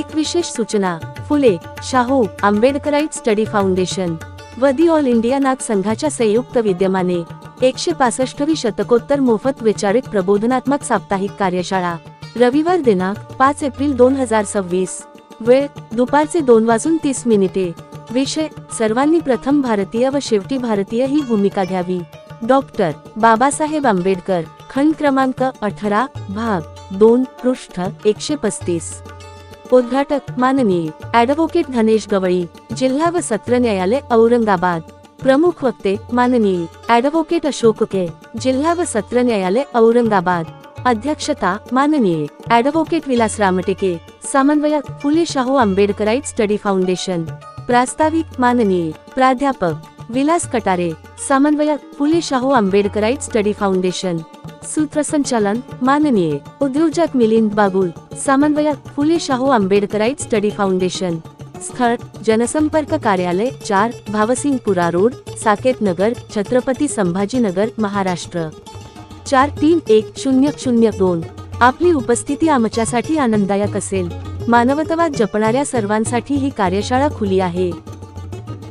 एक विशेष सूचना, फुले शाहू आंबेडकराईट स्टडी फाउंडेशन व दी ऑल इंडिया नाथ संघाच्या संयुक्त विद्यमाने 165वी शतकोत्तर मोफत वैचारिक प्रबोधनात्मक साप्ताहिक कार्यशाळा रविवार दिनांक 5 एप्रिल 2026, वेळ दुपारचे 2:30 विषय सर्वांनी प्रथम भारतीय व शेवटी भारतीय ही भूमिका घ्यावी। डॉक्टर बाबासाहेब आंबेडकर, खंड क्रमांक 18, भाग 2, पृष्ठ 135। उद्घाटक माननीय ॲडव्होकेट धनेश गवळी, जिल्हा व सत्र न्यायालय औरंगाबाद। प्रमुख वक्ते माननीय ॲडव्होकेट अशोक के, जिल्हा व सत्र न्यायालय औरंगाबाद। अध्यक्षता माननीय ॲडव्होकेट विलास रामटेके, समन्वयक फुले शाहू आंबेडकराईट स्टडी फाउंडेशन। प्रास्ताविक माननीय प्राध्यापक विलास कटारे, समन्वयक फुले शाहू आंबेडकराईट स्टडी फाउंडेशन। सूत्रसंचालन माननीय उद्योजक मिलिंद बागुल, समन्वयक फुले शाहू आंबेडकराईट स्टडी फाउंडेशन। स्थळ जनसंपर्क कार्यालय 4, भावसिंगपुरा रोड, साकेत नगर, छत्रपती संभाजीनगर, महाराष्ट्र 431002। आपली उपस्थिती आमच्यासाठी आनंददायक असेल। मानवतावाद जपणाऱ्या सर्वांसाठी ही कार्यशाळा खुली आहे।